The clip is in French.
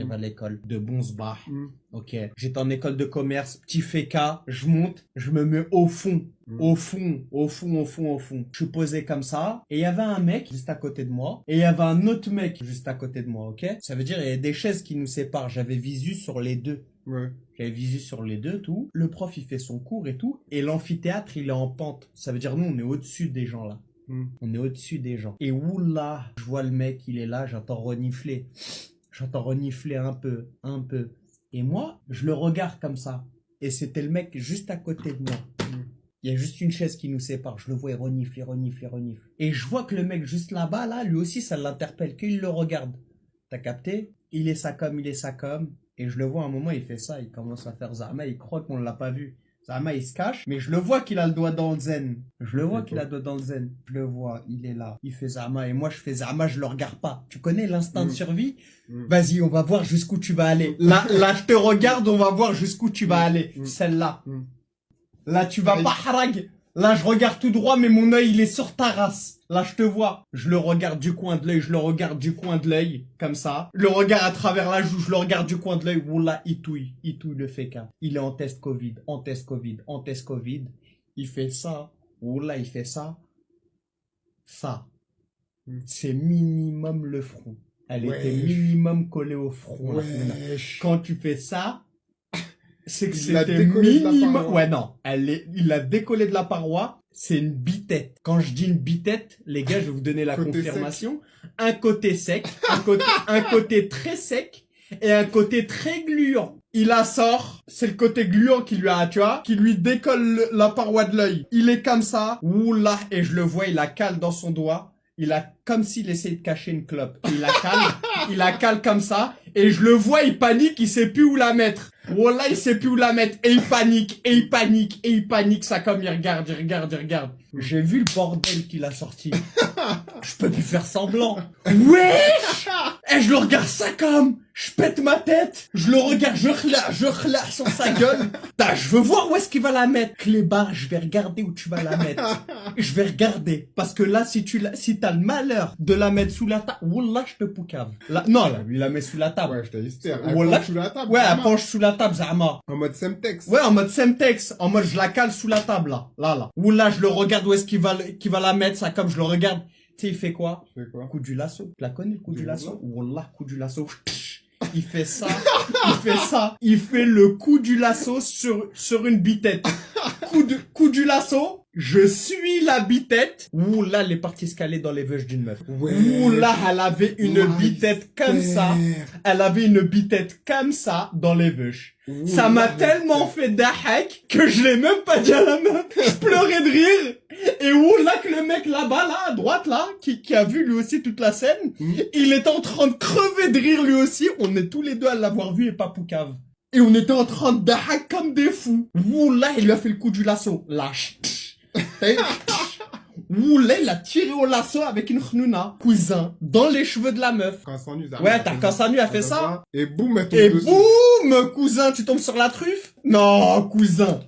j'arrive à l'école de Bonsbach. Ok. J'étais en école de commerce, petit féca, je monte, je me mets au fond. Au fond. Je suis posé comme ça. Et il y avait un mec juste à côté de moi. Et il y avait un autre mec juste à côté de moi, ok? Ça veut dire, il y a des chaises qui nous séparent. J'avais visu sur les deux. Ouais. J'avais visu sur les deux, tout. Le prof, il fait son cours et tout. Et l'amphithéâtre, il est en pente. Ça veut dire, nous, on est au-dessus des gens, là. On est au-dessus des gens. Et oula, je vois le mec, il est là, j'entends renifler. J'entends renifler un peu. Et moi, je le regarde comme ça. Et c'était le mec juste à côté de moi. Il y a juste une chaise qui nous sépare. Je le vois, il renifle. Et je vois que le mec juste là-bas, là, lui aussi, ça l'interpelle, qu'il le regarde. T'as capté? Il est ça comme. Et je le vois à un moment, il fait ça, il commence à faire Zama, il croit qu'on l'a pas vu. Zama, il se cache, mais je le vois qu'il a le doigt dans le zen. Je le vois, il est là. Il fait Zama, et moi je fais Zama, je le regarde pas. Tu connais l'instinct de survie? Vas-y, on va voir jusqu'où tu vas aller. Là, je te regarde, on va voir jusqu'où tu vas aller. Celle-là. Là, tu vas pas harag. Là, je regarde tout droit, mais mon œil, il est sur ta race. Là, je te vois. Je le regarde du coin de l'œil, comme ça. Je le regarde à travers la joue, je le regarde du coin de l'œil. Wallah, il touille le féca. Il est en test Covid. Il fait ça. Wallah, il fait ça. Ça. C'est minimum le front. Elle était minimum collée au front. Quand tu fais ça, c'est que c'était minimum. Ouais, non. Il a décollé de la paroi. C'est une bitette. Quand je dis une bitette, les gars, je vais vous donner la confirmation. Un côté sec, un côté très sec et un côté très gluant. Il la sort, c'est le côté gluant qui lui a, tu vois, qui lui décolle la paroi de l'œil. Il est comme ça. Oula, et je le vois, il la cale dans son doigt. Il a comme s'il essayait de cacher une clope. Il la cale comme ça. Et je le vois, il panique, il sait plus où la mettre. Wallah, il sait plus où la mettre. Et il panique. Ça comme il regarde. J'ai vu le bordel qu'il a sorti. Je peux plus faire semblant. Wesh! Et je le regarde ça comme. Je pète ma tête. Je le regarde, je relâche sur sa gueule. Je veux voir où est-ce qu'il va la mettre. Clébard, je vais regarder où tu vas la mettre. Je vais regarder. Parce que là, si t'as le malheur de la mettre sous la table, wallah, je te poucave. Non, là, il la met sous la table. Ouais, je t'ai hystère. Wallah, sous la table. Ouais, elle penche sous la table, Zama. En mode Semtex. Ouais, en mode Semtex. En mode, je la cale sous la table, là. Là. Wallah, je le regarde où est-ce qu'il va la mettre, ça, comme je le regarde. Tu sais, il fait quoi? Coup du lasso. Tu la connais, le coup du lasso? Wallah, coup du lasso. Il fait ça. Il fait le coup du lasso sur une bitette. Coup du lasso. Je suis la bitette. Ouh là, elle est partie se caler dans les veuches d'une meuf. Ouh là, elle avait une bitette comme ça. Dans les veuches. Ça m'a tellement fait dahak que je l'ai même pas dit à la meuf. Je pleurais de rire. Et ouh là, que le mec là-bas, là, à droite, là, qui a vu lui aussi toute la scène, il était en train de crever de rire lui aussi. On est tous les deux à l'avoir vu et pas poucave. Et on était en train de dahak comme des fous. Ouh là, il lui a fait le coup du lasso. Lâche. Oulé, il a tiré au lasso avec une khnouna. Cousin, dans les cheveux de la meuf. Ouais, quand sa nuit a fait ça. Et boum, cousin, tu tombes sur la truffe? Non, cousin.